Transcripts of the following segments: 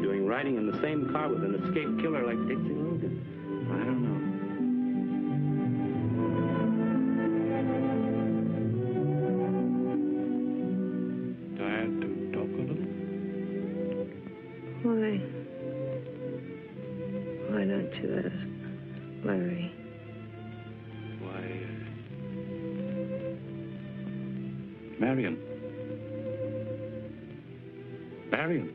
doing riding in the same car with an escaped killer like Dixie Logan? I don't know. Tired to talk a little? Why don't you ask Larry? Why, Marion. Marion.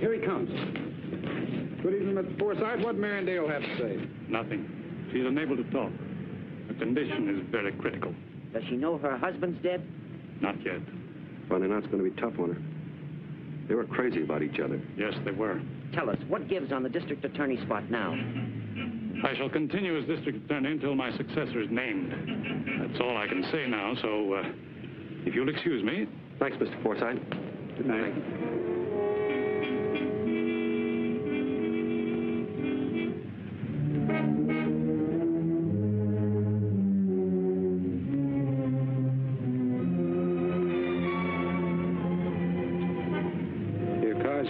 Here he comes. Good evening, Mr. Forsythe. What Marion Dale have to say? Nothing. She's unable to talk. Her condition is very critical. Does she know her husband's dead? Not yet. Finding out's going to be tough on her. They were crazy about each other. Yes, they were. Tell us, what gives on the district attorney spot now? I shall continue as district attorney until my successor is named. That's all I can say now, so if you'll excuse me. Thanks, Mr. Forsythe. Good night.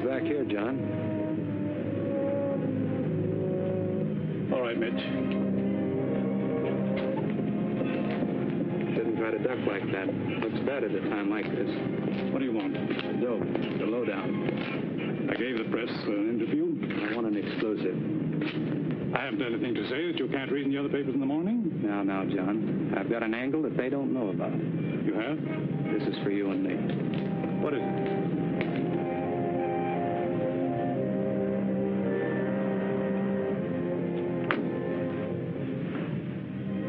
Back here, John. All right, Mitch. Shouldn't try to duck like that. Looks bad at a time like this. What do you want? Dope. The lowdown. I gave the press an interview. I want an exclusive. I haven't anything to say that you can't read in the other papers in the morning. Now, John. I've got an angle that they don't know about. You have? This is for you and me. What is it?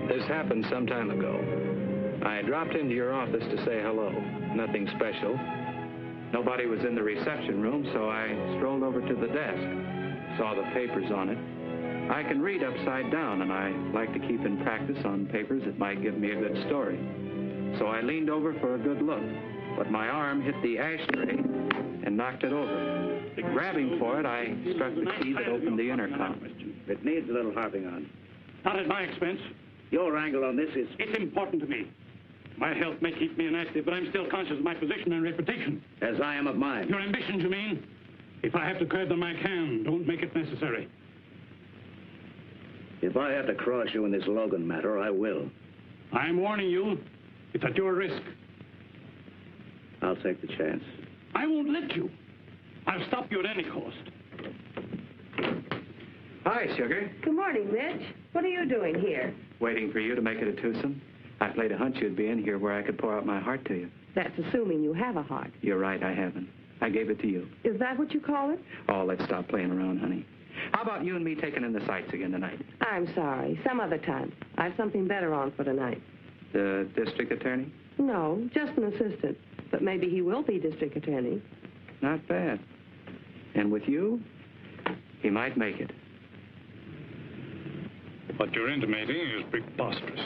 This happened some time ago. I dropped into your office to say hello. Nothing special. Nobody was in the reception room, so I strolled over to the desk. Saw the papers on it. I can read upside down, and I like to keep in practice on papers that might give me a good story. So I leaned over for a good look, but my arm hit the ashtray and knocked it over. Grabbing for it, I struck the key that opened the intercom. It needs a little harping on. Not at my expense. Your angle on this is... It's important to me. My health may keep me inactive, but I'm still conscious of my position and reputation. As I am of mine. Your ambitions, you mean? If I have to curb them, I can. Don't make it necessary. If I have to cross you in this Logan matter, I will. I'm warning you. It's at your risk. I'll take the chance. I won't let you. I'll stop you at any cost. Hi, Sugar. Good morning, Mitch. What are you doing here? Waiting for you to make it a twosome. I played a hunch you'd be in here where I could pour out my heart to you. That's assuming you have a heart. You're right, I haven't. I gave it to you. Is that what you call it? Oh, let's stop playing around, honey. How about you and me taking in the sights again tonight? I'm sorry. Some other time. I have something better on for tonight. The district attorney? No, just an assistant. But maybe he will be district attorney. Not bad. And with you, he might make it. What you're intimating is preposterous.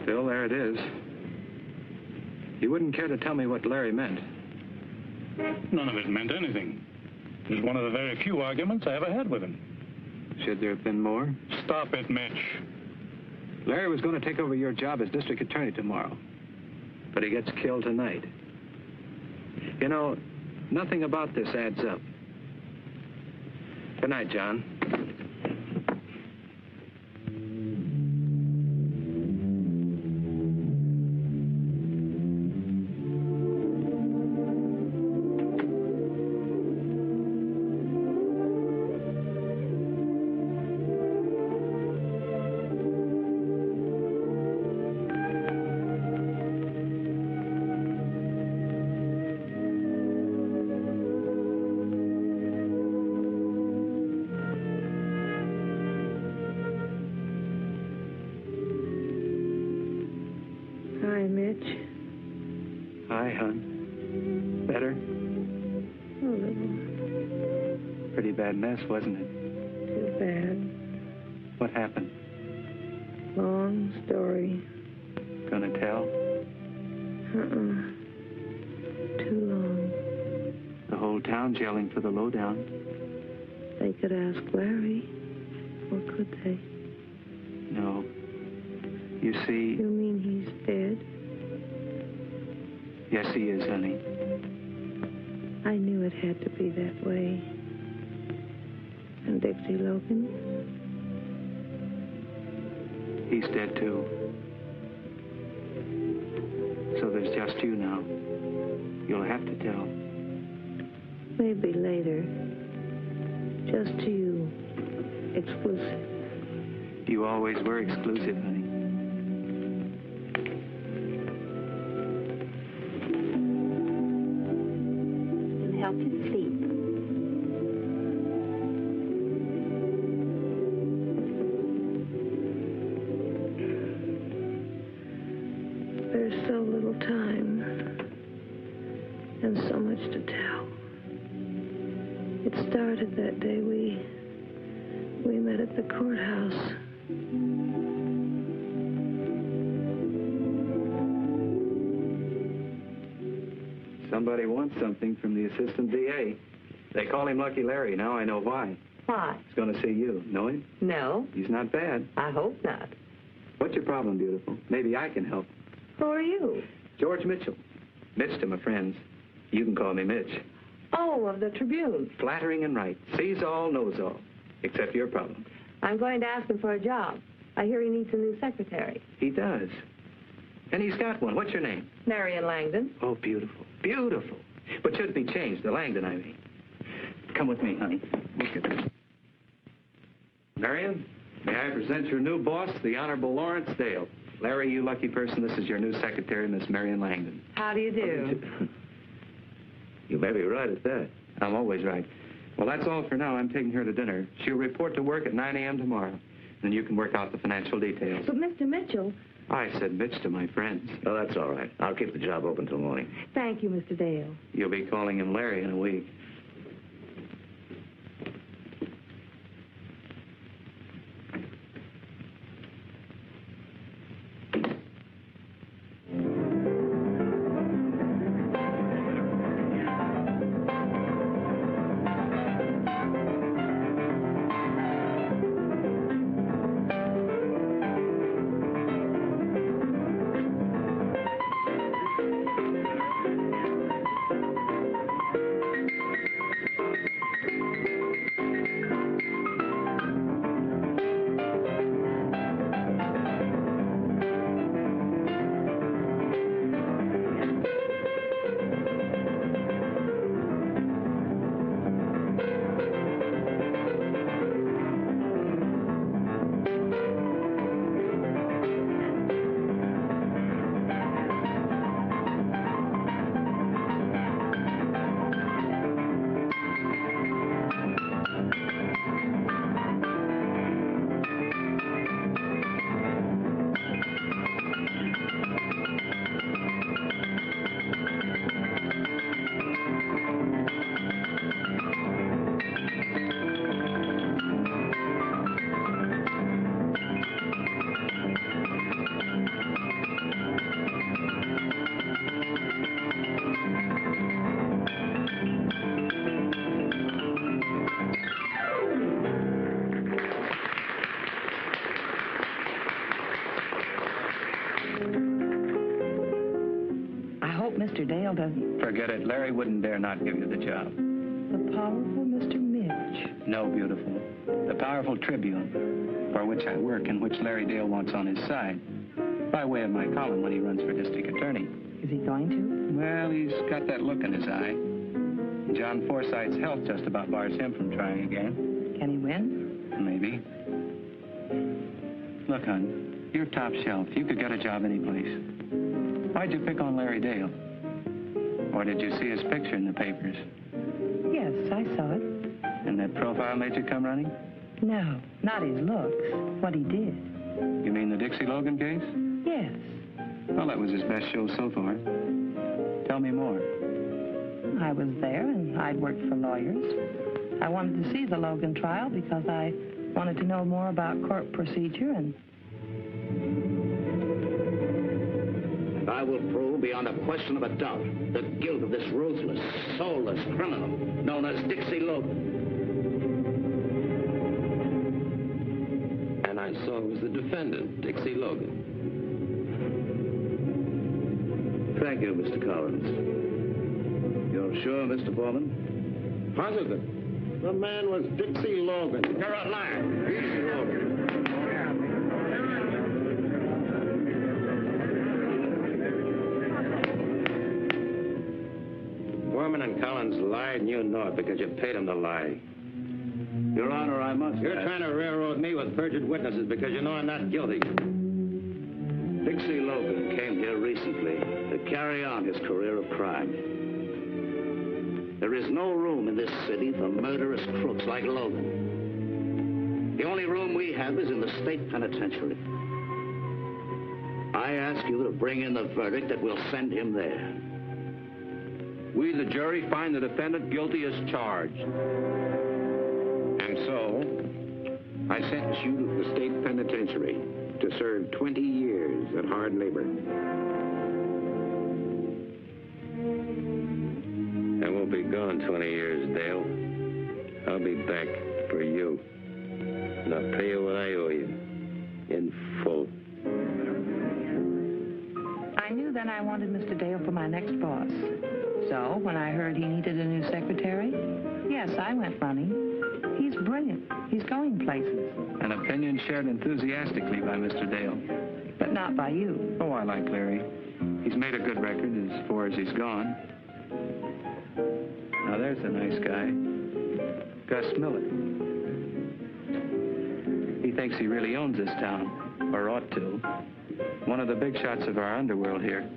Still, there it is. You wouldn't care to tell me what Larry meant? None of it meant anything. It was one of the very few arguments I ever had with him. Should there have been more? Stop it, Mitch. Larry was going to take over your job as district attorney tomorrow. But he gets killed tonight. You know, nothing about this adds up. Good night, John. Hi, hon. Better? A little. Pretty bad mess, wasn't it? Too bad. What happened? Long story. Gonna tell? Too long. The whole town's yelling for the lowdown. They could ask Larry. Or could they? No. You see... You mean he's dead? Yes, he is, honey. I knew it had to be that way. And Dixie Logan? He's dead, too. So there's just you now. You'll have to tell. Maybe later. Just to you. Exclusive. You always were exclusive, honey. And help you sleep. There's so little time. And so much to tell. It started that day we met at the courthouse. Somebody wants something from the assistant DA. They call him Lucky Larry. Now I know why. Why? He's going to see you. Know him? No, He's not bad. I hope not. What's your problem, beautiful? Maybe I can help. Who are you? George Mitchell. Mitch to my friends. You can call me Mitch. Oh, of the Tribune. Flattering and right. Sees all, knows all. Except your problem. I'm going to ask him for a job. I hear he needs a new secretary. He does. And he's got one. What's your name? Marion Langdon. Oh, beautiful. Beautiful. But should be changed. The Langdon, I mean. Come with me, honey. Look at this. Marion, may I present your new boss, the Honorable Lawrence Dale. Larry, you lucky person, this is your new secretary, Miss Marion Langdon. How do you do? You may be right at that. I'm always right. Well, that's all for now. I'm taking her to dinner. She'll report to work at 9 a.m. tomorrow. Then you can work out the financial details. But Mr. Mitchell... I said Mitch to my friends. Oh, that's all right. I'll keep the job open till morning. Thank you, Mr. Dale. You'll be calling him Larry in a week. Mr. Dale doesn't... Forget it. Larry wouldn't dare not give you the job. The powerful Mr. Mitch. No, beautiful. The powerful Tribune, for which I work and which Larry Dale wants on his side, by way of my column when he runs for district attorney. Is he going to? Well, he's got that look in his eye. John Forsythe's health just about bars him from trying again. Can he win? Maybe. Look, hon, you're top shelf. You could get a job any place. Why'd you pick on Larry Dale? Or did you see his picture in the papers? Yes, I saw it. And that profile made you come running? No, not his looks. What he did. You mean the Dixie Logan case? Yes. Well, that was his best show so far. Tell me more. I was there, and I'd worked for lawyers. I wanted to see the Logan trial because I wanted to know more about court procedure and... I will prove beyond a question of a doubt the guilt of this ruthless, soulless criminal known as Dixie Logan. And I saw it was the defendant, Dixie Logan. Thank you, Mr. Collins. You're sure, Mr. Foreman? Positive. The man was Dixie Logan. You're a liar. Dixie Logan. Foreman and Collins lied, and you know it because you paid them to lie. Your Honor, I must... You're trying to railroad me with perjured witnesses because you know I'm not guilty. Dixie Logan came here recently to carry on his career of crime. There is no room in this city for murderous crooks like Logan. The only room we have is in the state penitentiary. I ask you to bring in the verdict that will send him there. We, the jury, find the defendant guilty as charged. And so, I sentence you to the state penitentiary to serve 20 years at hard labor. I won't be gone 20 years, Dale. I'll be back for you. And I'll pay you what I owe you. In full. I knew then I wanted Mr. Dale for my next boss. So, when I heard he needed a new secretary, yes, I went running. He's brilliant. He's going places. An opinion shared enthusiastically by Mr. Dale. But not by you. Oh, I like Larry. He's made a good record as far as he's gone. Now, there's a nice guy. Gus Miller. He thinks he really owns this town, or ought to. One of the big shots of our underworld here.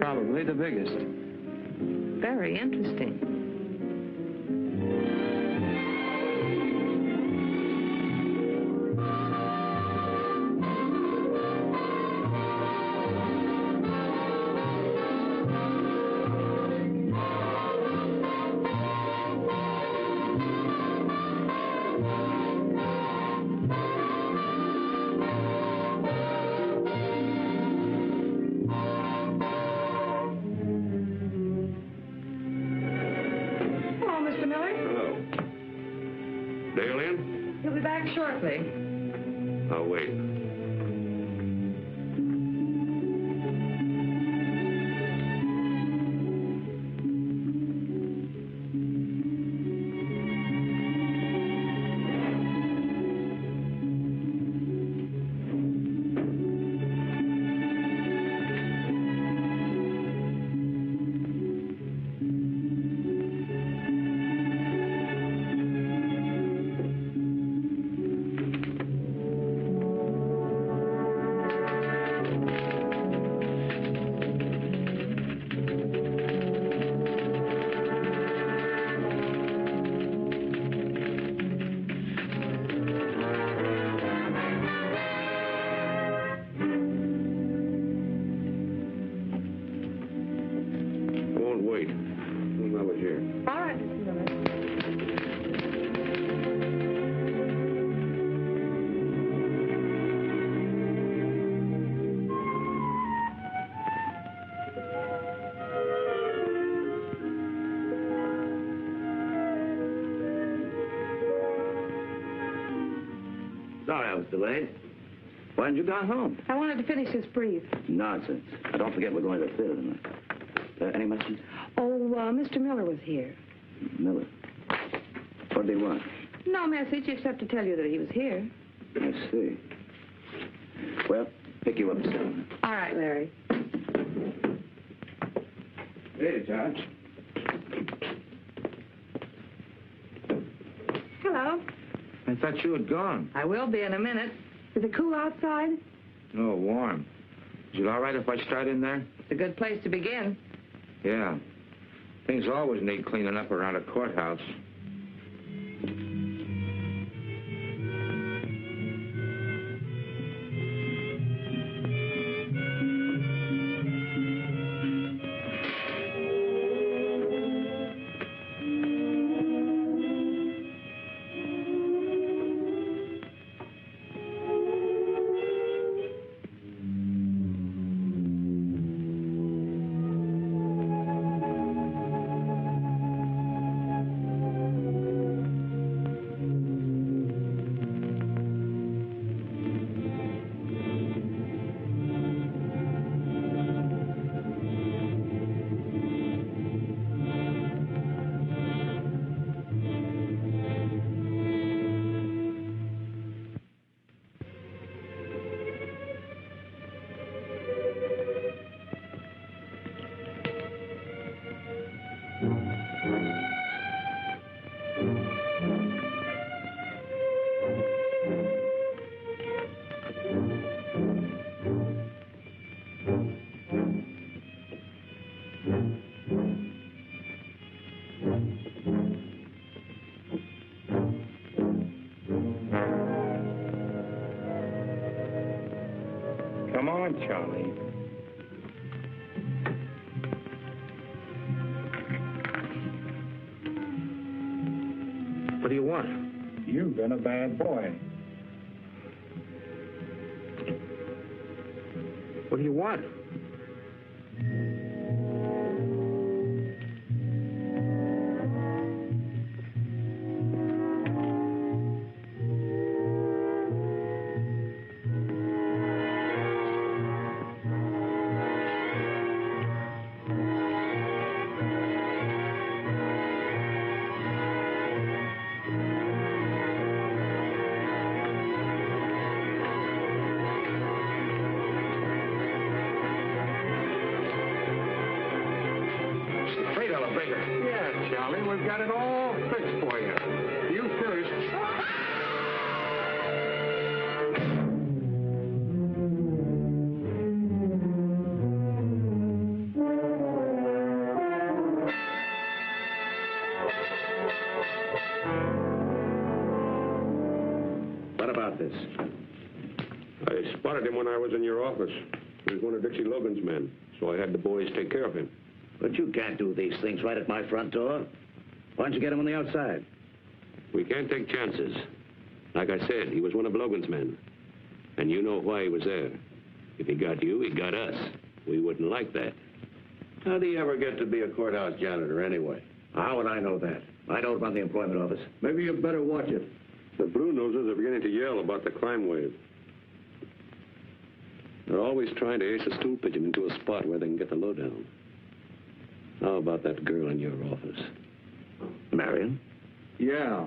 Probably the biggest. Very interesting. Shortly. I'll wait. Sorry I was delayed. Why didn't you go home? I wanted to finish this brief. Nonsense. Don't forget we're going to the theater tonight. Any message? Oh, Mr. Miller was here. Miller. What did he want? No message except to tell you that he was here. I see. Well, pick you up soon. All right, Larry. Hey, George. Hello. I thought you had gone. I will be in a minute. Is it cool outside? Oh, warm. Is it all right if I start in there? It's a good place to begin. Yeah. Things always need cleaning up around a courthouse. Charlie. What do you want? You've been a bad boy. What do you want? Yeah, Charlie, we've got it all fixed for you. You first. What about this? I spotted him when I was in your office. He was one of Dixie Logan's men, so I had the boys take care of him. But you can't do these things right at my front door. Why don't you get him on the outside? We can't take chances. Like I said, he was one of Logan's men. And you know why he was there. If he got you, he got us. We wouldn't like that. How do you ever get to be a courthouse janitor anyway? How would I know that? I don't run the employment office. Maybe you better watch it. The Blue Noses are beginning to yell about the crime wave. They're always trying to ace a stool pigeon into a spot where they can get the lowdown. How about that girl in your office? Marion? Yeah,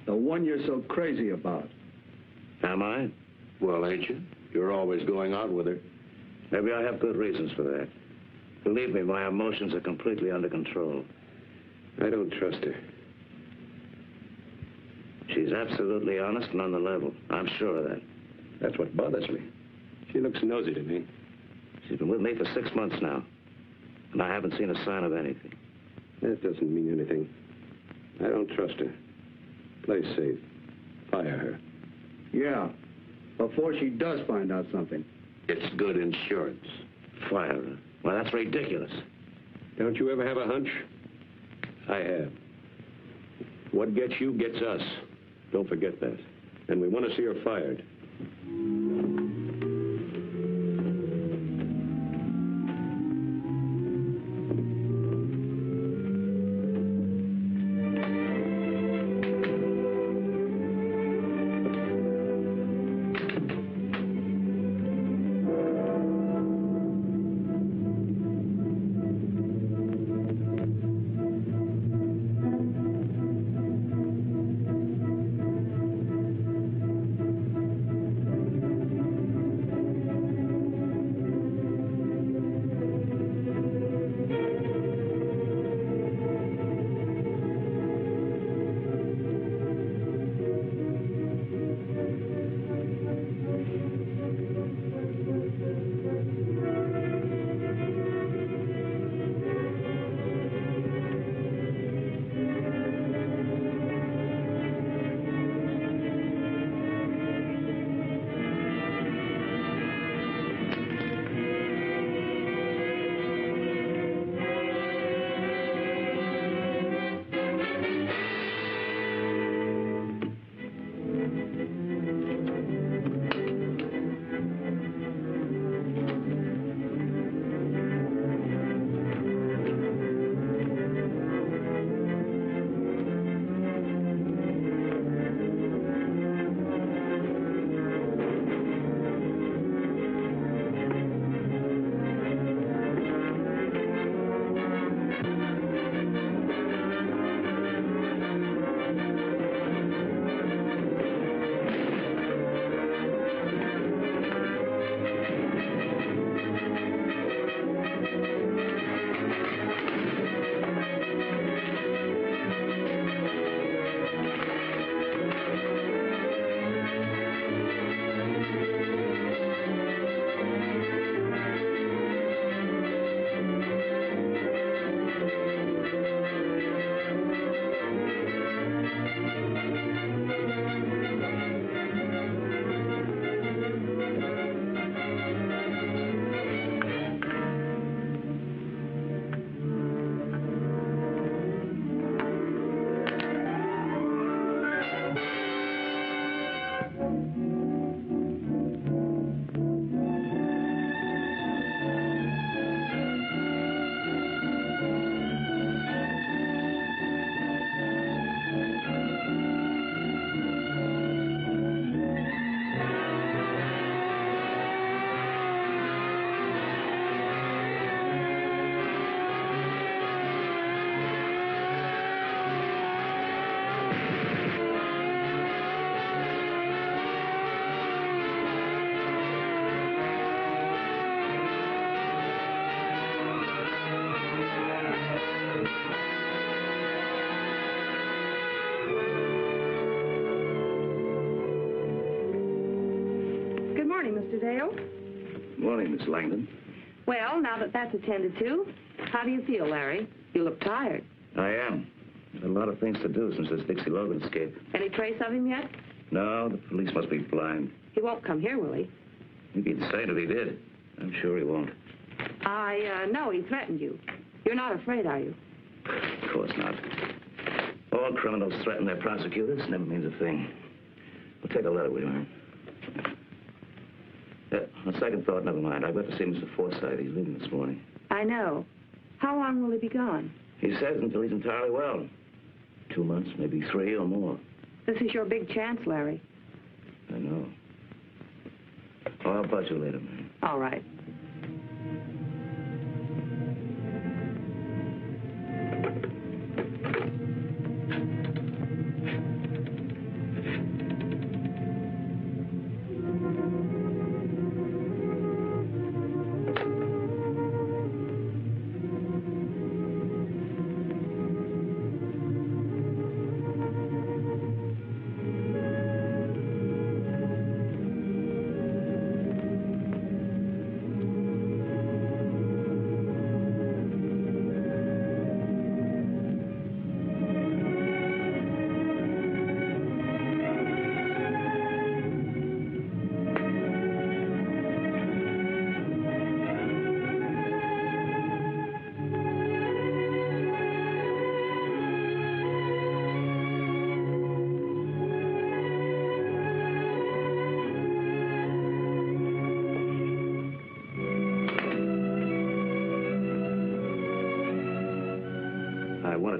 the one you're so crazy about. Am I? Well, ain't you? You're always going out with her. Maybe I have good reasons for that. Believe me, my emotions are completely under control. I don't trust her. She's absolutely honest and on the level. I'm sure of that. That's what bothers me. She looks nosy to me. She's been with me for 6 months now, and I haven't seen a sign of anything. That doesn't mean anything. I don't trust her. Play safe. Fire her. Yeah, before she does find out something. It's good insurance. Fire her? Well, that's ridiculous. Don't you ever have a hunch? I have. What gets you gets us. Don't forget that. And we want to see her fired. morning, Mr. Dale. Morning, Miss Langdon. Well, now that that's attended to, how do you feel, Larry? You look tired. I am. There's a lot of things to do since this Dixie Logan escape. Any trace of him yet? No, the police must be blind. He won't come here, will he? He'd be insane if he did. I'm sure he won't. I know he threatened you. You're not afraid, are you? Of course not. All criminals threaten their prosecutors. Never means a thing. We'll take a letter, will you, man? On second thought, never mind. I've got to see Mr. Forsythe. He's leaving this morning. I know. How long will he be gone? He says until he's entirely well. 2 months, maybe 3 or more. This is your big chance, Larry. I know. Oh, I'll buzz you later, man. All right.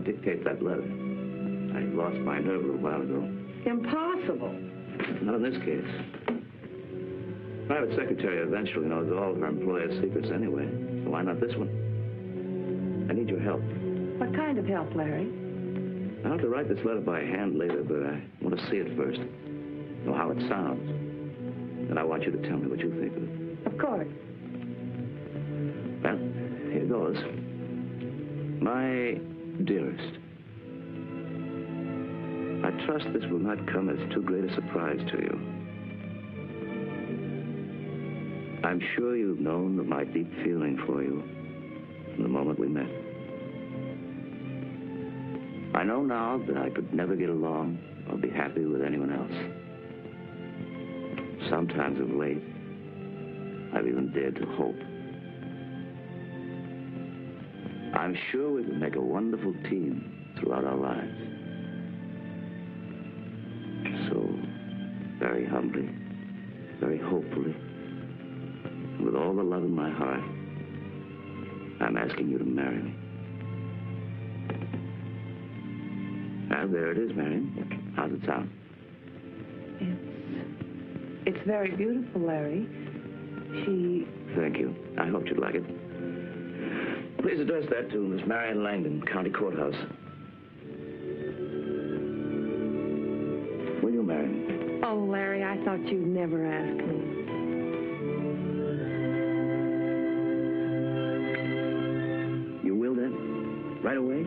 Dictate that letter. I lost my nerve a little while ago. Impossible. Not in this case. Private secretary eventually knows all of her employers' secrets anyway. So why not this one? I need your help. What kind of help, Larry? I'll have to write this letter by hand later, but I want to see it first. Know how it sounds. Then I want you to tell me what you think of it. Of course. Well, here goes. My dearest, I trust this will not come as too great a surprise to you. I'm sure you've known of my deep feeling for you from the moment we met. I know now that I could never get along or be happy with anyone else. Sometimes of late, I've even dared to hope. I'm sure we can make a wonderful team throughout our lives. So, very humbly, very hopefully, and with all the love in my heart, I'm asking you to marry me. And there it is, Marion. How's it sound? It's very beautiful, Larry. Thank you. I hoped you'd like it. Please address that to Miss Marion Langdon, County Courthouse. Will you marry me? Oh, Larry, I thought you'd never ask me. You will then? Right away?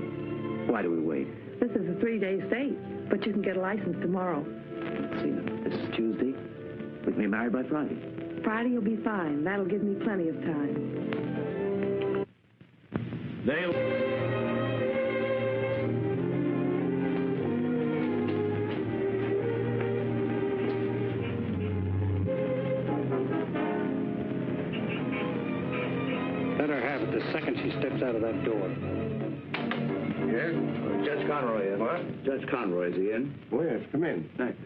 Why do we wait? This is a 3-day stay, but you can get a license tomorrow. Let's see, this is Tuesday. We can be married by Friday. Friday will be fine. That'll give me plenty of time. Dale. Let her have it the second she steps out of that door. Yes? Judge Conroy, What? Judge Conroy, is he in? Oh, yes. Come in. Thanks.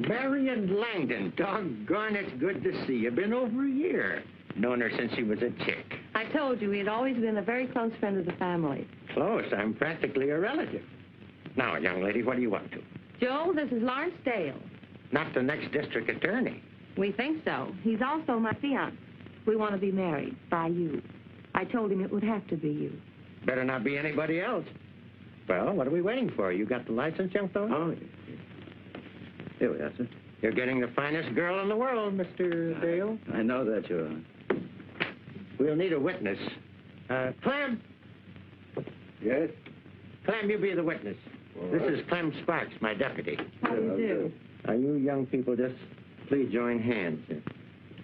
Marion Langdon. Doggone, it's good to see you. Been over a year. Known her since she was a chick. I told you he had always been a very close friend of the family. Close. I'm practically a relative. Now, young lady, what do you want to? Joe, this is Lawrence Dale. Not the next district attorney. We think so. He's also my fiancé. We want to be married by you. I told him it would have to be you. Better not be anybody else. Well, what are we waiting for? You got the license, young fellow? Oh, here we are, sir. You're getting the finest girl in the world, Mr. Dale. I know that, Your Honor. We'll need a witness. Clem! Yes? Clem, you be the witness. This is Clem Sparks, my deputy. How do you do? Now, you young people just please join hands.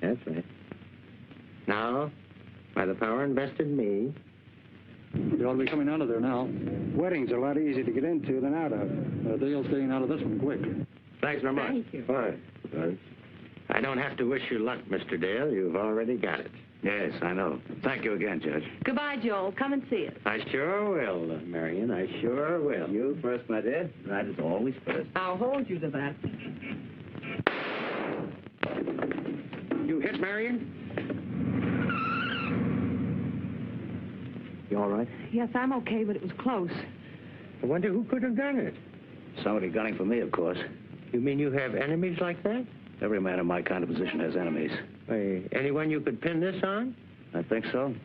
That's right. Now, by the power invested in me... You ought to be coming out of there now. Wedding's a lot easier to get into than out of. Dale's getting out of this one quick. Thanks very much. Thank you. Fine. I don't have to wish you luck, Mr. Dale. You've already got it. Yes, I know. Thank you again, Judge. Goodbye, Joel. Come and see us. I sure will, Marion. I sure will. You first, my dear. Right is always first. I'll hold you to that. You hit Marion? You all right? Yes, I'm okay, but it was close. I wonder who could have done it. Somebody gunning for me, of course. You mean you have enemies like that? Every man in my kind of position has enemies. Hey, anyone you could pin this on? I think so.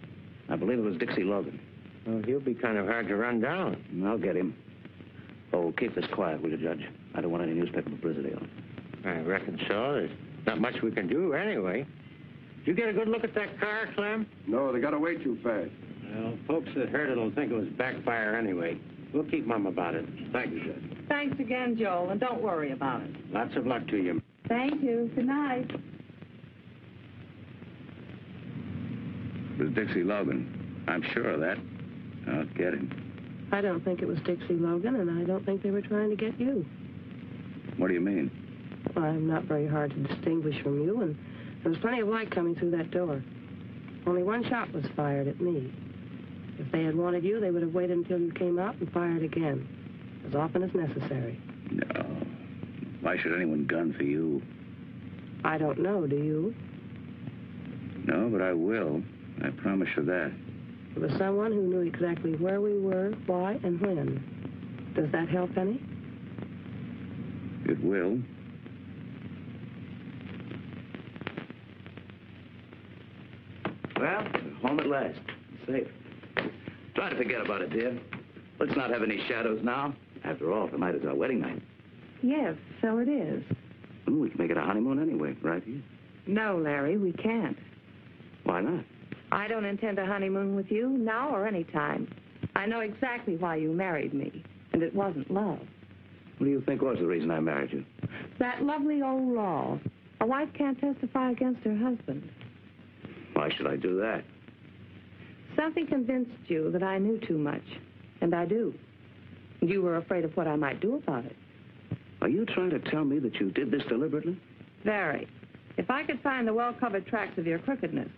I believe it was Dixie Logan. Well, he'll be kind of hard to run down. I'll get him. Oh, keep this quiet, will you, Judge? I don't want any newspaper publicity on it. I reckon so. There's not much we can do anyway. Did you get a good look at that car, Clem? No, they got away too fast. Well, folks that heard it will think it was backfire anyway. We'll keep mum about it. Thank you, Judge. Thanks again, Joel, and don't worry about it. Lots of luck to you. Thank you. Good night. It was Dixie Logan. I'm sure of that. I'll get him. I don't think it was Dixie Logan, and I don't think they were trying to get you. What do you mean? Well, I'm not very hard to distinguish from you, and there was plenty of light coming through that door. Only one shot was fired at me. If they had wanted you, they would have waited until you came out and fired again, as often as necessary. No. Why should anyone gun for you? I don't know, do you? No, but I will. I promise you that. It was someone who knew exactly where we were, why, and when. Does that help any? It will. Well, we're home at last. Safe. Try to forget about it, dear. Let's not have any shadows now. After all, tonight is our wedding night. Yes, so it is. We can make it a honeymoon anyway, right here. No, Larry, we can't. Why not? I don't intend a honeymoon with you, now or any time. I know exactly why you married me, and it wasn't love. What do you think was the reason I married you? That lovely old law. A wife can't testify against her husband. Why should I do that? Something convinced you that I knew too much, and I do. And you were afraid of what I might do about it. Are you trying to tell me that you did this deliberately? Very. If I could find the well-covered tracks of your crookedness,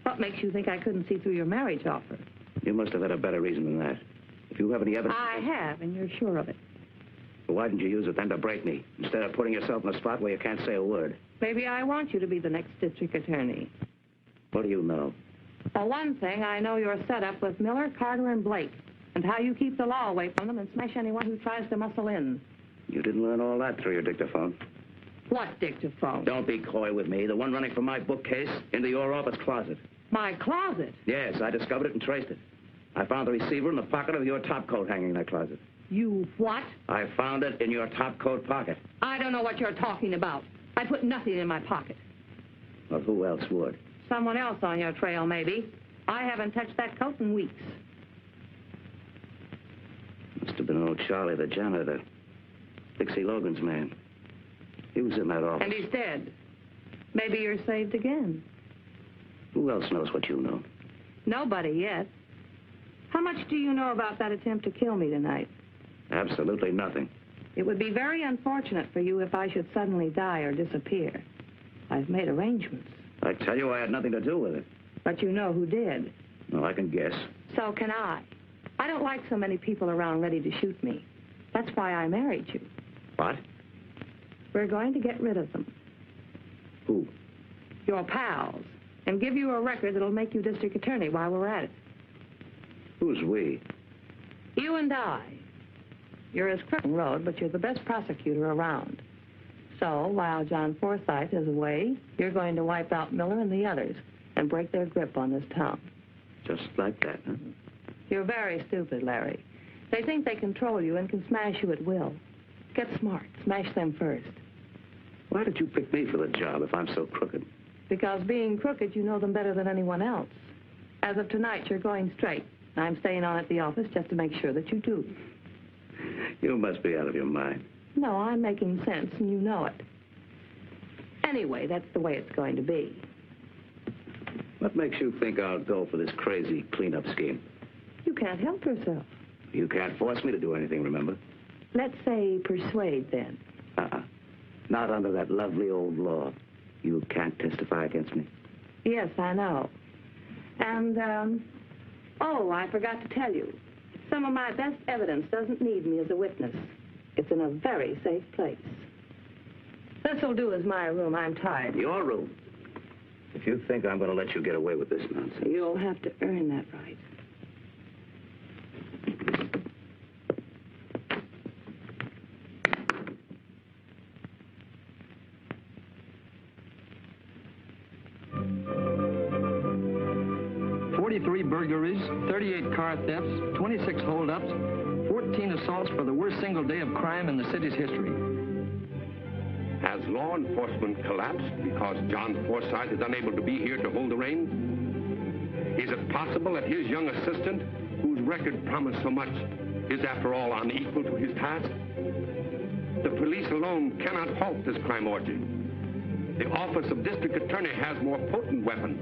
what makes you think I couldn't see through your marriage offer? You must have had a better reason than that. If you have any evidence... I have, and you're sure of it. Well, why didn't you use it then to break me, instead of putting yourself in a spot where you can't say a word? Maybe I want you to be the next district attorney. What do you know? For one thing, I know your setup with Miller, Carter, and Blake, and how you keep the law away from them and smash anyone who tries to muscle in. You didn't learn all that through your dictaphone. What dictaphone? Don't be coy with me. The one running from my bookcase into your office closet. My closet? Yes, I discovered it and traced it. I found the receiver in the pocket of your topcoat hanging in that closet. You what? I found it in your topcoat pocket. I don't know what you're talking about. I put nothing in my pocket. Well, who else would? Someone else on your trail, maybe. I haven't touched that coat in weeks. Must have been old Charlie, the janitor. Dixie Logan's man. He was in that office. And he's dead. Maybe you're saved again. Who else knows what you know? Nobody yet. How much do you know about that attempt to kill me tonight? Absolutely nothing. It would be very unfortunate for you if I should suddenly die or disappear. I've made arrangements. I tell you I had nothing to do with it. But you know who did. Well, I can guess. So can I. I don't like so many people around ready to shoot me. That's why I married you. What? We're going to get rid of them. Who? Your pals. And give you a record that'll make you district attorney while we're at it. Who's we? You and I. You're as crooked road, but you're the best prosecutor around. So, while John Forsythe is away, you're going to wipe out Miller and the others and break their grip on this town. Just like that, huh? You're very stupid, Larry. They think they control you and can smash you at will. Get smart. Smash them first. Why did you pick me for the job if I'm so crooked? Because being crooked, you know them better than anyone else. As of tonight, you're going straight. I'm staying on at the office just to make sure that you do. You must be out of your mind. No, I'm making sense, and you know it. Anyway, that's the way it's going to be. What makes you think I'll go for this crazy cleanup scheme? You can't help yourself. You can't force me to do anything, remember? Let's say persuade, then. Not under that lovely old law. You can't testify against me. Yes, I know. And, oh, I forgot to tell you. Some of my best evidence doesn't need me as a witness. It's in a very safe place. This'll do as my room. I'm tired. Your room? If you think I'm going to let you get away with this nonsense... You'll have to earn that right. Burglaries, 38 car thefts, 26 holdups, 14 assaults for the worst single day of crime in the city's history. Has law enforcement collapsed because John Forsythe is unable to be here to hold the reins? Is it possible that his young assistant, whose record promised so much, is after all unequal to his task? The police alone cannot halt this crime orgy. The Office of District Attorney has more potent weapons.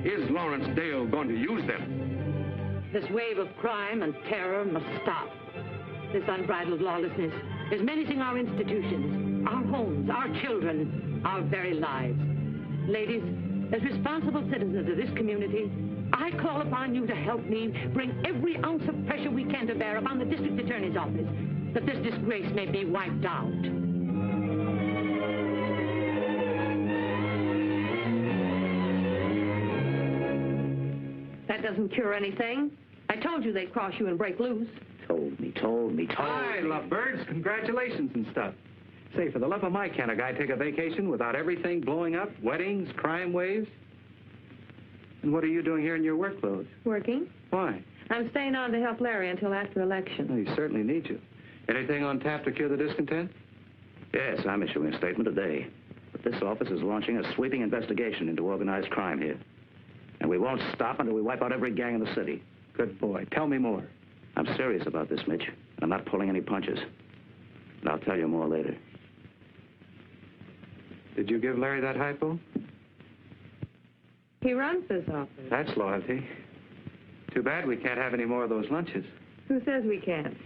Is Lawrence Dale going to use them? This wave of crime and terror must stop. This unbridled lawlessness is menacing our institutions, our homes, our children, our very lives. Ladies, as responsible citizens of this community, I call upon you to help me bring every ounce of pressure we can to bear upon the District Attorney's office, that this disgrace may be wiped out. That doesn't cure anything. I told you they'd cross you and break loose. Told me. Hi, lovebirds. Congratulations and stuff. Say, for the love of Mike, can a guy take a vacation without everything blowing up? Weddings, crime waves? And what are you doing here in your work clothes? Working. Why? I'm staying on to help Larry until after election. Well, he certainly needs you. Anything on tap to cure the discontent? Yes, I'm issuing a statement today. But this office is launching a sweeping investigation into organized crime here. And we won't stop until we wipe out every gang in the city. Good boy. Tell me more. I'm serious about this, Mitch. And I'm not pulling any punches. And I'll tell you more later. Did you give Larry that hypo? He runs this office. That's loyalty. Too bad we can't have any more of those lunches. Who says we can't?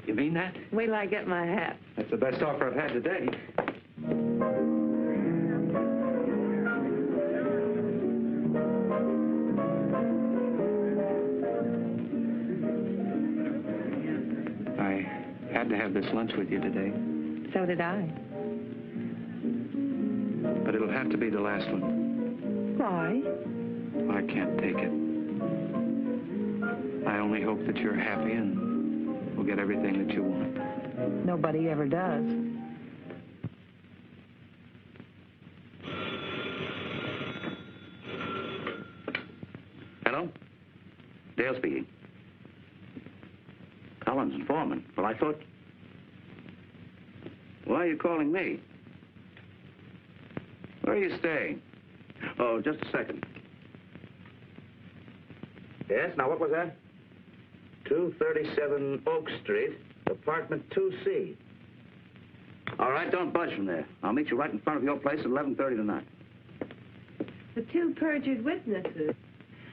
You mean that? Wait till I get my hat. That's the best offer I've had today. I had to have this lunch with you today. So did I. But it'll have to be the last one. Why? I can't take it. I only hope that you're happy and will get everything that you want. Nobody ever does. Hello? Dale speaking. Collins and Foreman. Well, I thought... Why are you calling me? Where are you staying? Oh, just a second. Yes, now what was that? 237 Oak Street, apartment 2C. All right, don't budge from there. I'll meet you right in front of your place at 11:30 tonight. The two perjured witnesses.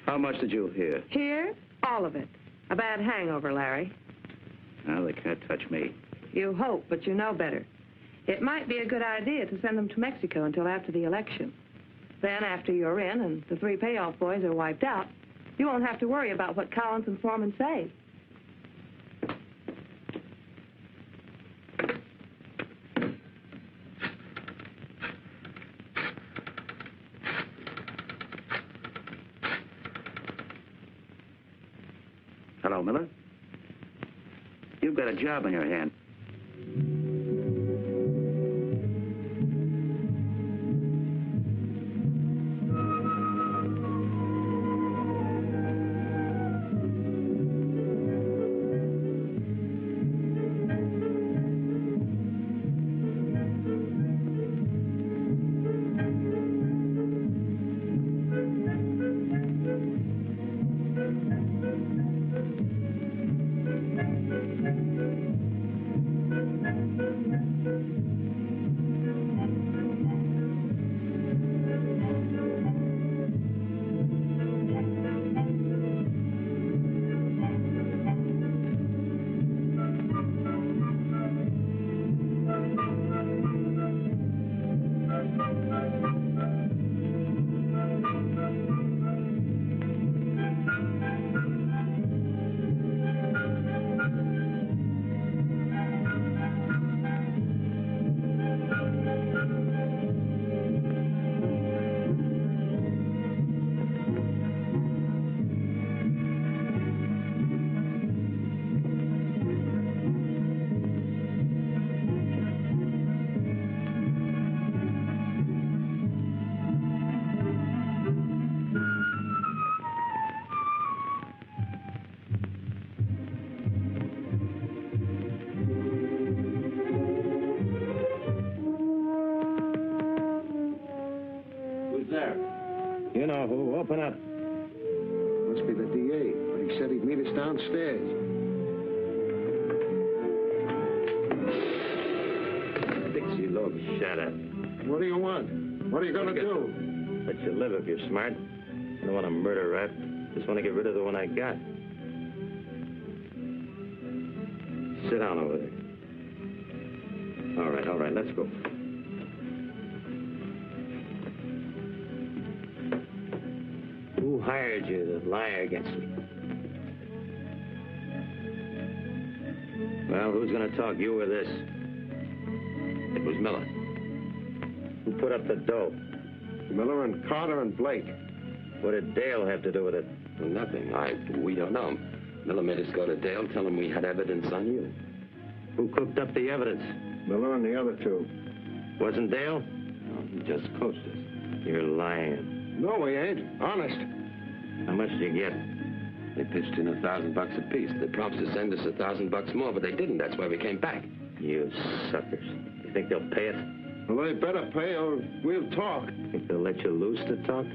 How much did you hear? Here? All of it. A bad hangover, Larry. Well, they can't touch me. You hope, but you know better. It might be a good idea to send them to Mexico until after the election. Then, after you're in and the three payoff boys are wiped out, you won't have to worry about what Collins and Foreman say. Hello, Miller. You've got a job on your hand. Now, who? Open up. Must be the DA, but he said he'd meet us downstairs. Dixie Logan. Shut up. What do you want? What are you going to do? Let you live if you're smart. I don't want to murder rap. Just want to get rid of the one I got. Sit down over there. All right, let's go. Who hired you to lie against me? Well, who's going to talk, you or this? It was Miller. Who put up the dough? Miller and Carter and Blake. What did Dale have to do with it? Well, nothing. We don't know. Miller made us go to Dale, tell him we had evidence on you. Who cooked up the evidence? Miller and the other two. Wasn't Dale? No, he just coached us. You're lying. No, we ain't. Honest. How much did you get? They pitched in $1,000 apiece. They promised to send us $1,000 more, but they didn't. That's why we came back. You suckers. You think they'll pay it? Well, they better pay or we'll talk. Think they'll let you loose to talk?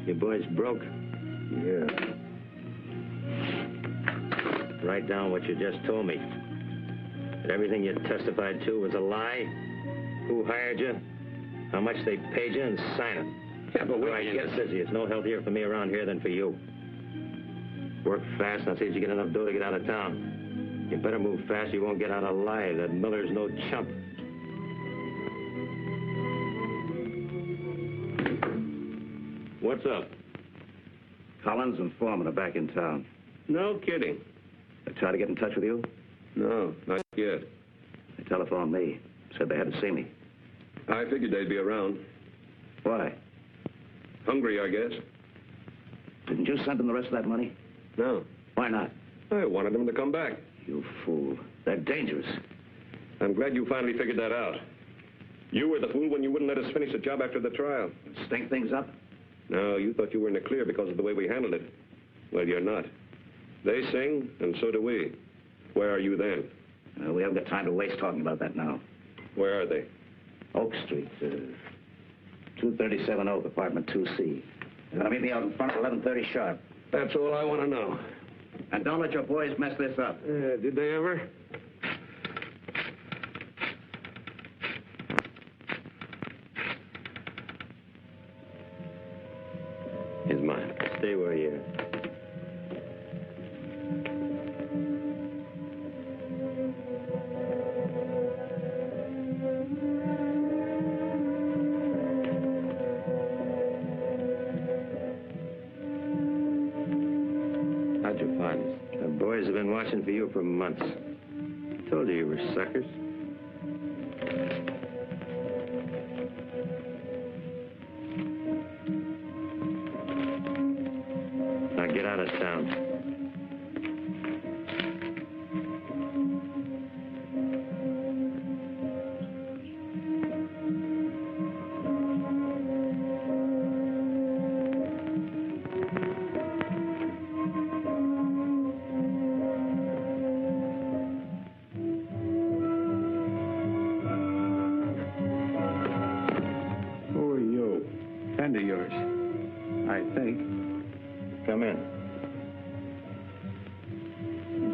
Your boys broke? Yeah. Write down what you just told me. That everything you testified to was a lie? Who hired you? How much they paid you, and sign it. Yeah, but Right, get busy. It's no healthier for me around here than for you. Work fast, and I'll see if you get enough dough to get out of town. You better move fast, you won't get out alive. That Miller's no chump. What's up? Collins and Foreman are back in town. No kidding. They tried to get in touch with you? No, not yet. They telephoned me. Said they had to see me. I figured they'd be around. Why? Hungry, I guess. Didn't you send them the rest of that money? No. Why not? I wanted them to come back. You fool. They're dangerous. I'm glad you finally figured that out. You were the fool when you wouldn't let us finish the job after the trial. Stink things up? No, you thought you were in the clear because of the way we handled it. Well, you're not. They sing, and so do we. Where are you then? We haven't got time to waste talking about that now. Where are they? Oak Street, 237 Oak, apartment 2C. They're going to meet me out in front at 11:30 sharp. That's all I want to know. And don't let your boys mess this up. Did they ever? He's mine. Stay where you are. How'd you find us? The boys have been watching for you for months. I told you were suckers. Now get out of town. Friend of yours, I think. Come in.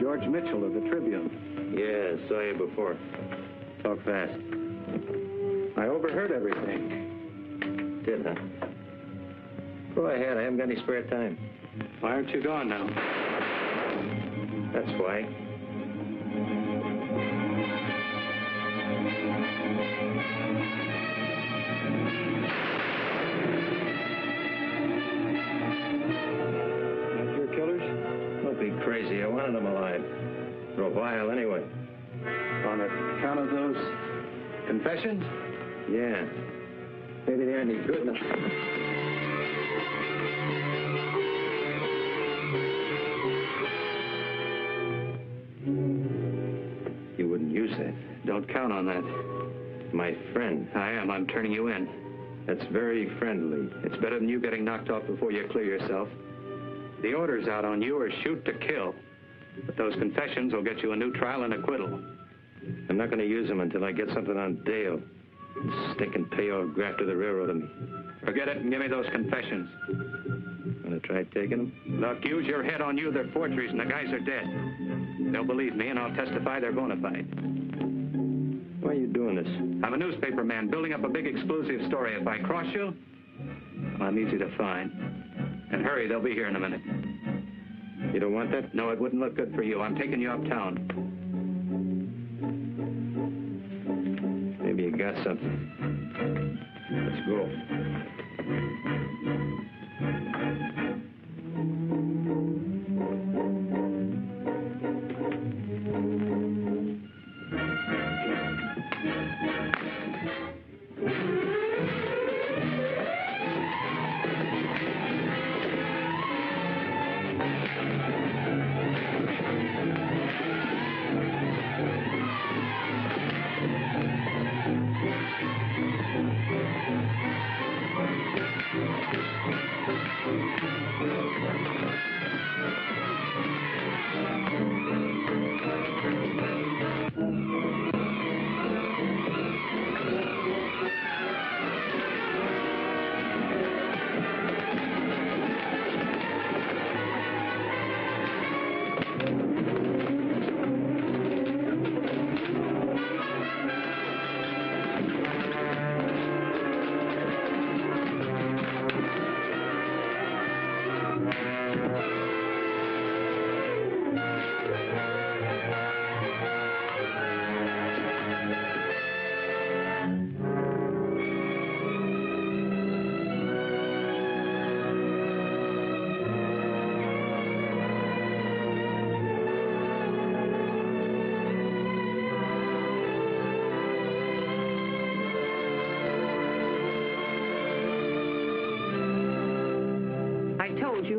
George Mitchell of the Tribune. Yeah, saw you before. Talk fast. I overheard everything. Did, huh? Go ahead, I haven't got any spare time. Why aren't you gone now? That's why. Not your killers? Don't be crazy. I wanted them alive. For a while, anyway. On account of those confessions? Yeah. Maybe they aren't any good enough. You wouldn't use that. Don't count on that. My friend. I am. I'm turning you in. That's very friendly. It's better than you getting knocked off before you clear yourself. The orders out on you are shoot to kill. But those confessions will get you a new trial and acquittal. I'm not going to use them until I get something on Dale. Stinking payoff grafter the railroad of me. Forget it and give me those confessions. Gonna try taking them? Look, use your head on you. They're forgeries and the guys are dead. They'll believe me and I'll testify they're bona fide. Why are you doing this? I'm a newspaper man building up a big exclusive story. If I cross you, I'm easy to find. And hurry, they'll be here in a minute. You don't want that? No, it wouldn't look good for you. I'm taking you uptown. Maybe you got something. Let's go.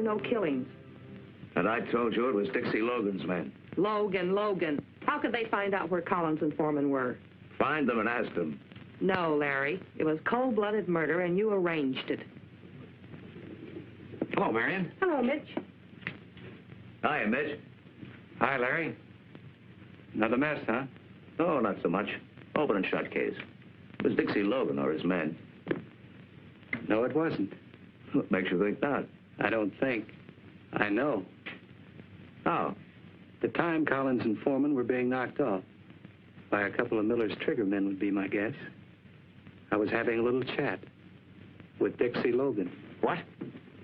No killings. And I told you it was Dixie Logan's men. Logan. How could they find out where Collins and Foreman were? Find them and ask them. No, Larry. It was cold-blooded murder, and you arranged it. Hello, Marion. Hello, Mitch. Hiya, Mitch. Hi, Larry. Another mess, huh? Oh, not so much. Open and shut case. It was Dixie Logan or his men. No, it wasn't. What makes you think that? I don't think. I know. How? The time Collins and Foreman were being knocked off by a couple of Miller's trigger men would be my guess. I was having a little chat with Dixie Logan. What?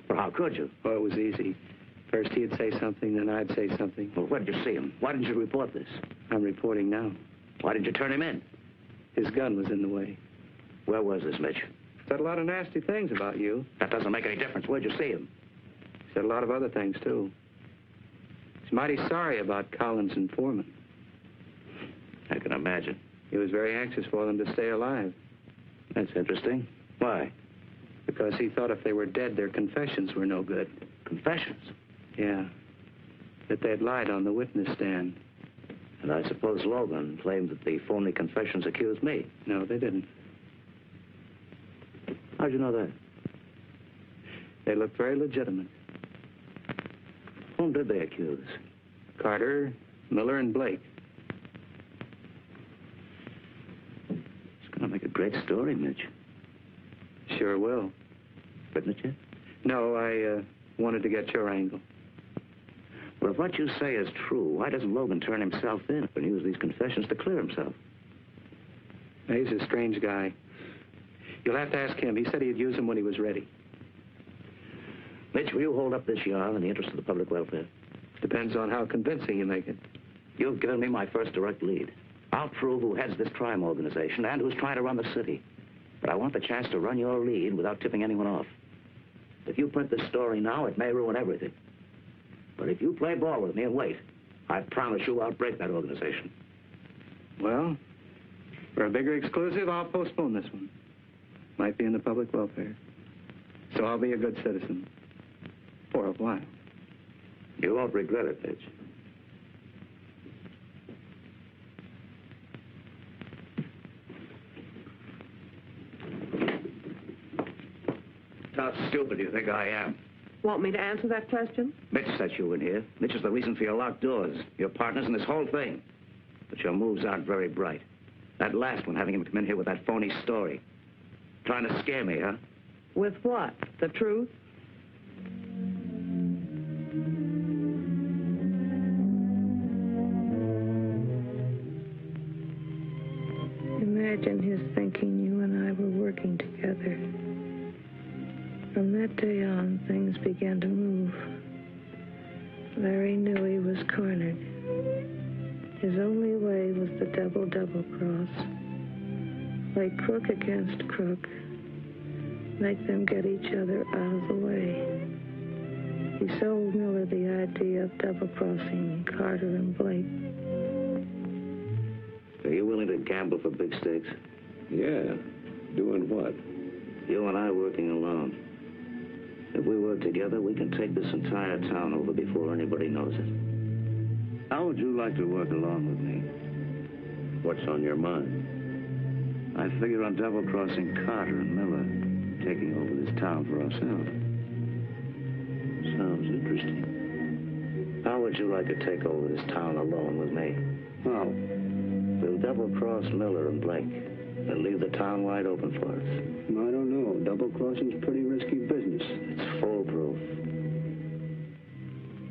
Well, how could you? Oh, it was easy. First he'd say something, then I'd say something. Well, where did you see him? Why didn't you report this? I'm reporting now. Why didn't you turn him in? His gun was in the way. Where was this, Mitch? Said a lot of nasty things about you. That doesn't make any difference. Where'd you see him? Said a lot of other things, too. He's mighty sorry about Collins and Foreman. I can imagine. He was very anxious for them to stay alive. That's interesting. Why? Because he thought if they were dead, their confessions were no good. Confessions? Yeah. That they'd lied on the witness stand. And I suppose Logan claimed that the phony confessions accused me. No, they didn't. How'd you know that? They looked very legitimate. Whom did they accuse? Carter, Miller, and Blake. It's going to make a great story, Mitch. Sure will. Written it yet? No, I wanted to get your angle. Well, if what you say is true, why doesn't Logan turn himself in and use these confessions to clear himself? He's a strange guy. You'll have to ask him. He said he'd use them when he was ready. Mitch, will you hold up this yarn in the interest of the public welfare? Depends on how convincing you make it. You've given me my first direct lead. I'll prove who heads this crime organization and who's trying to run the city. But I want the chance to run your lead without tipping anyone off. If you print this story now, it may ruin everything. But if you play ball with me and wait, I promise you I'll break that organization. Well, for a bigger exclusive, I'll postpone this one. Might be in the public welfare. So I'll be a good citizen. For a while. You won't regret it, Mitch. How stupid do you think I am? Want me to answer that question? Mitch set you in here. Mitch is the reason for your locked doors, your partners in this whole thing. But your moves aren't very bright. That last one, having him come in here with that phony story. Trying to scare me, huh? With what? The truth? Imagine his thinking you and I were working together. From that day on, things began to move. Larry knew he was cornered. His only way was the double cross. Play crook against crook. Make them get each other out of the way. He sold Miller the idea of double-crossing Carter and Blake. Are you willing to gamble for big stakes? Yeah. Doing what? You and I working alone. If we work together, we can take this entire town over before anybody knows it. How would you like to work along with me? What's on your mind? I figure on double-crossing Carter and Miller, taking over this town for ourselves. Sounds interesting. How would you like to take over this town alone with me? How? We'll double-cross Miller and Blake, and leave the town wide open for us. I don't know. Double-crossing's pretty risky business. It's foolproof.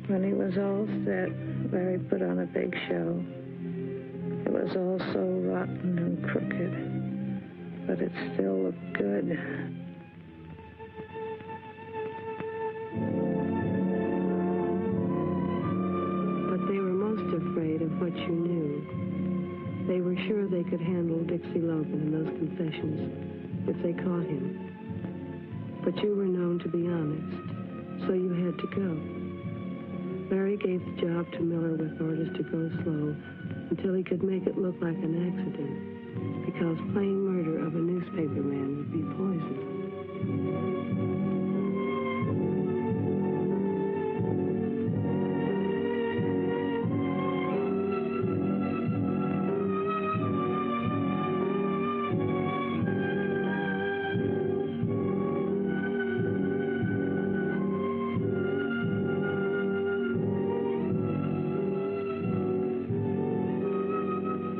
When he was all set, Larry put on a big show. It was all so rotten and crooked, but it still looked good. But they were most afraid of what you knew. They were sure they could handle Dixie Logan and those confessions if they caught him. But you were known to be honest, so you had to go. Larry gave the job to Miller with orders to go slow until he could make it look like an accident, because plain murder of a newspaperman would be poison.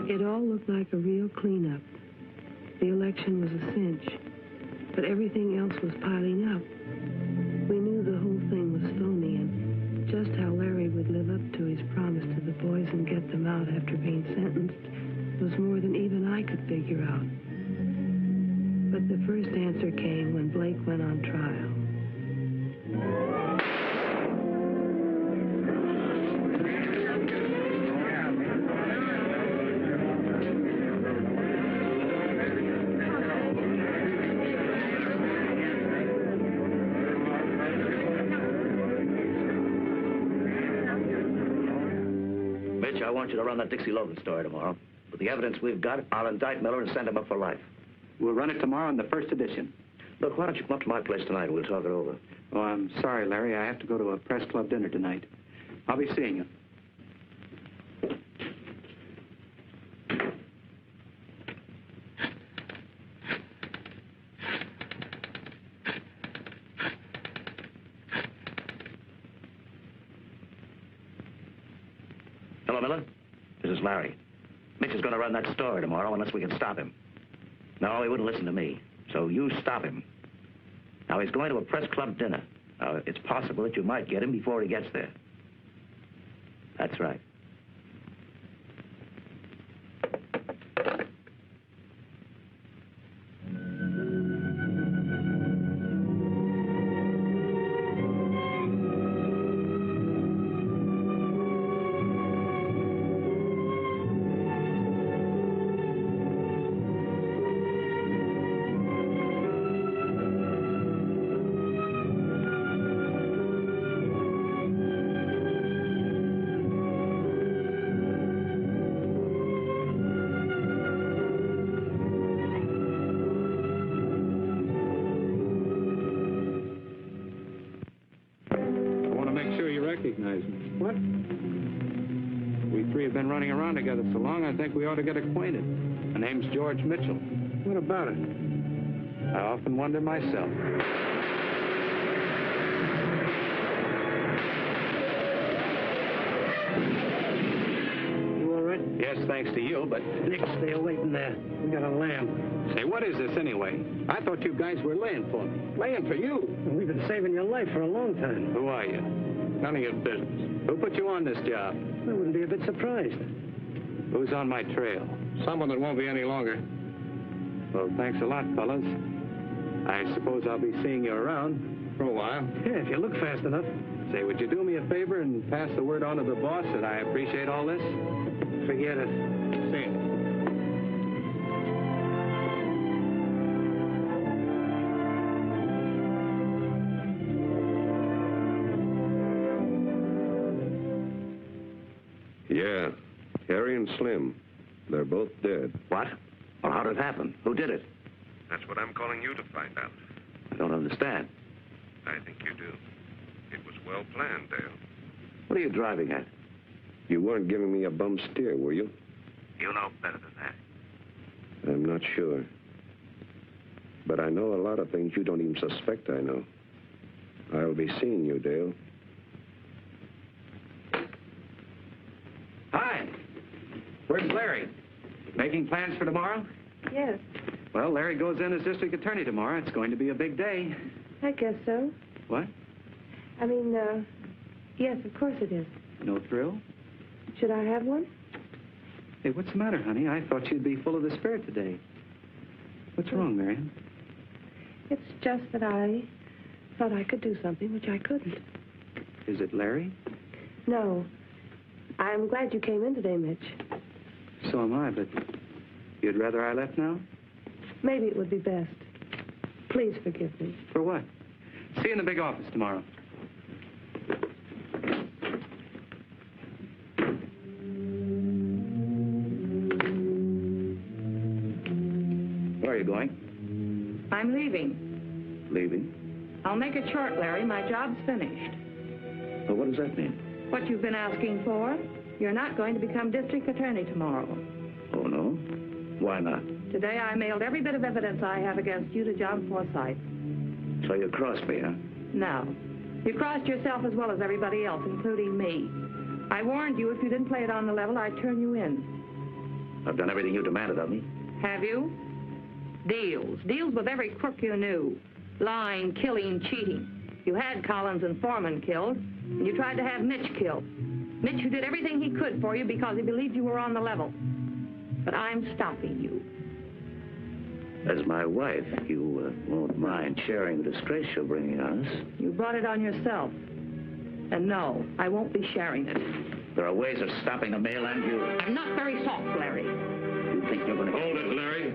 It all looked like a real cleanup. The election was a cinch, but everything else was piling up. We knew the whole thing was phony, and just how Larry would live up to his promise to the boys and get them out after being sentenced was more than even I could figure out. But the first answer came when Blake went on trial. I want you to run that Dixie Logan story tomorrow. With the evidence we've got, I'll indict Miller and send him up for life. We'll run it tomorrow in the first edition. Look, why don't you come up to my place tonight and we'll talk it over? Oh, I'm sorry, Larry. I have to go to a press club dinner tonight. I'll be seeing you. Hello, Miller. This is Larry. Mitch is going to run that story tomorrow unless we can stop him. No, he wouldn't listen to me, so you stop him. Now, he's going to a press club dinner. It's possible that you might get him before he gets there. That's right. What? We three have been running around together so long, I think we ought to get acquainted. My name's George Mitchell. What about it? I often wonder myself. You all right? Yes, thanks to you, but... Nick, stay away from there. We got a lamb. Say, what is this anyway? I thought you guys were laying for me. Laying for you? We've been saving your life for a long time. Who are you? None of your business. Who put you on this job? I wouldn't be a bit surprised. Who's on my trail? Someone that won't be any longer. Well, thanks a lot, fellas. I suppose I'll be seeing you around for a while. Yeah, if you look fast enough. Say, would you do me a favor and pass the word on to the boss that I appreciate all this? Forget it. See you. Yeah, Harry and Slim. They're both dead. What? Well, how did it happen? Who did it? That's what I'm calling you to find out. I don't understand. I think you do. It was well planned, Dale. What are you driving at? You weren't giving me a bum steer, were you? You know better than that. I'm not sure. But I know a lot of things you don't even suspect I know. I'll be seeing you, Dale. Hi. Where's Larry? Making plans for tomorrow? Yes, Well, Larry goes in as district attorney tomorrow. It's going to be a big day. I guess so. What? I mean, yes, of course it is. No thrill? Should I have one? Hey, what's the matter, honey? I thought you'd be full of the spirit today. What's wrong, Marion? It's just that I thought I could do something which I couldn't. Is it Larry? No. I'm glad you came in today, Mitch. So am I, but you'd rather I left now? Maybe it would be best. Please forgive me. For what? See you in the big office tomorrow. Where are you going? I'm leaving. Leaving? I'll make it short, Larry. My job's finished. Well, what does that mean? What you've been asking for? You're not going to become district attorney tomorrow. Oh, no? Why not? Today I mailed every bit of evidence I have against you to John Forsythe. So you crossed me, huh? No. You crossed yourself as well as everybody else, including me. I warned you if you didn't play it on the level, I'd turn you in. I've done everything you demanded of me. Have you? Deals. Deals with every crook you knew. Lying, killing, cheating. You had Collins and Foreman killed, and you tried to have Mitch killed. Mitch, who did everything he could for you because he believed you were on the level. But I'm stopping you. As my wife, you won't mind sharing the disgrace you're bringing on us. You brought it on yourself. And no, I won't be sharing it. There are ways of stopping the mail and you. I'm not very soft, Larry. You think you're going to... Hold it, Larry.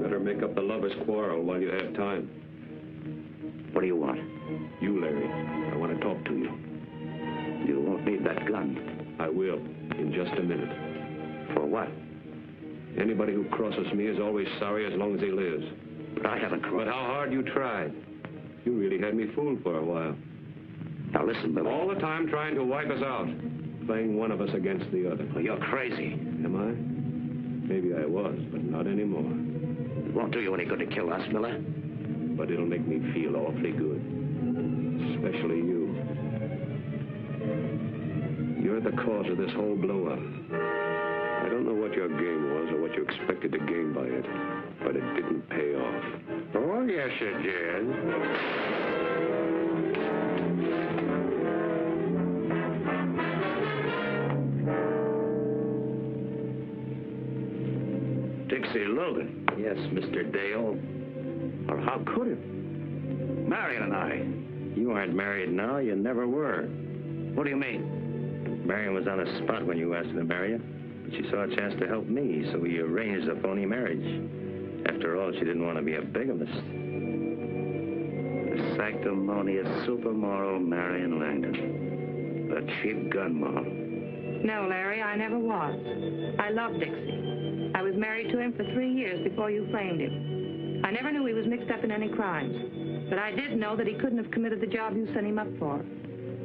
Better make up the lovers' quarrel while you have time. What do you want? You, Larry. I want to talk to you. You won't need that gun. I will, in just a minute. For what? Anybody who crosses me is always sorry as long as he lives. But I haven't crossed. But how hard you tried. You really had me fooled for a while. Now listen, Billy. All the time trying to wipe us out. Playing one of us against the other. Well, you're crazy. Am I? Maybe I was, but not anymore. It won't do you any good to kill us, Miller. But it'll make me feel awfully good. Especially you. You're the cause of this whole blow-up. I don't know what your game was or what you expected to gain by it, but it didn't pay off. Oh, yes, it did. Dixie Logan. Yes, Mr. Dale. Or how could it? Marion and I. You aren't married now. You never were. What do you mean? Marion was on the spot when you asked her to marry her. But she saw a chance to help me, so we arranged a phony marriage. After all, she didn't want to be a bigamist. The sanctimonious supermoral Marion Langdon. A cheap gun model. No, Larry, I never was. I loved Dixie. I was married to him for 3 years before you framed him. I never knew he was mixed up in any crimes. But I did know that he couldn't have committed the job you sent him up for.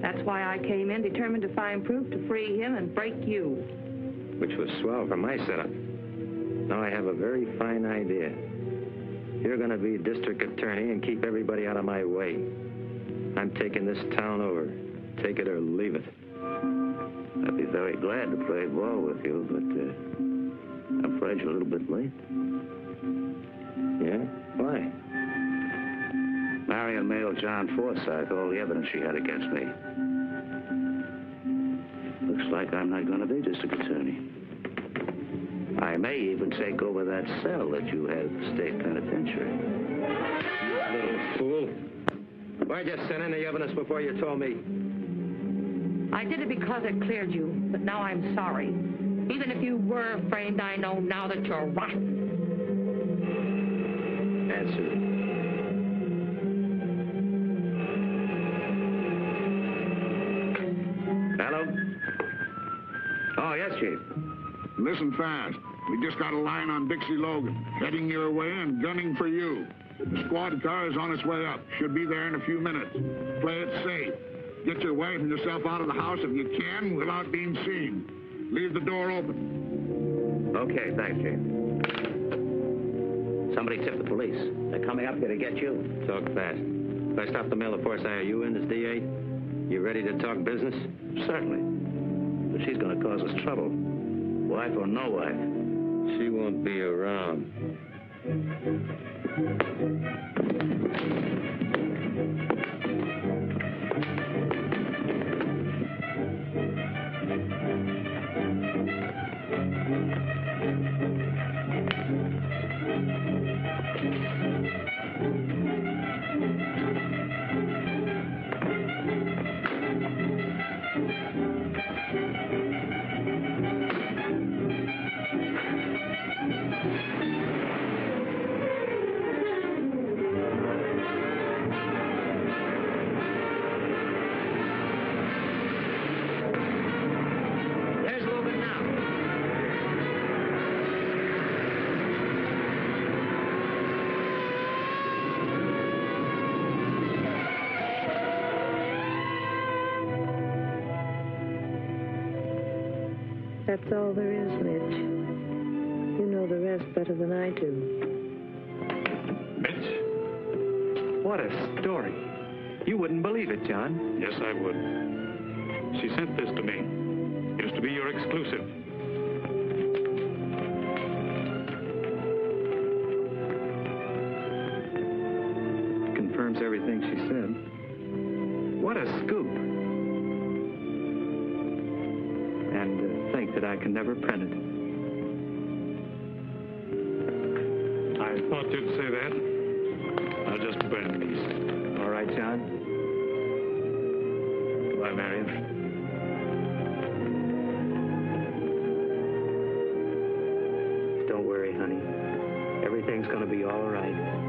That's why I came in determined to find proof to free him and break you. Which was swell for my setup. Now I have a very fine idea. You're going to be district attorney and keep everybody out of my way. I'm taking this town over. Take it or leave it. I'd be be glad to play ball with you, but I'm afraid you're a little bit late. Yeah? Why? Marion mailed John Forsythe all the evidence she had against me. Looks like I'm not going to be district attorney. I may even take over that cell that you had at the state penitentiary. Little fool. Why'd you send in the evidence before you told me? I did it because it cleared you, but now I'm sorry. Even if you were framed, I know now that you're rotten. Answer it. Hello? Oh, yes, Chief. Listen fast. We just got a line on Dixie Logan, heading your way and gunning for you. The squad car is on its way up. Should be there in a few minutes. Play it safe. Get your wife and yourself out of the house if you can without being seen. Leave the door open. Okay, thanks, Chief. Somebody tipped the police. They're coming up here to get you. Talk fast. If I stop the mail, of course, are you in as DA? You ready to talk business? Certainly. But she's going to cause us trouble. Wife or no wife. She won't be around. That's all there is, Mitch. You know the rest better than I do. Mitch? What a story. You wouldn't believe it, John. Yes, I would. She sent this to me. It is to be your exclusive. Confirms everything she said. What a scoop. And to think that I can never print it. I thought you'd say that. I'll just burn these. All right, John. Goodbye, Marion. Don't worry, honey. Everything's going to be all right.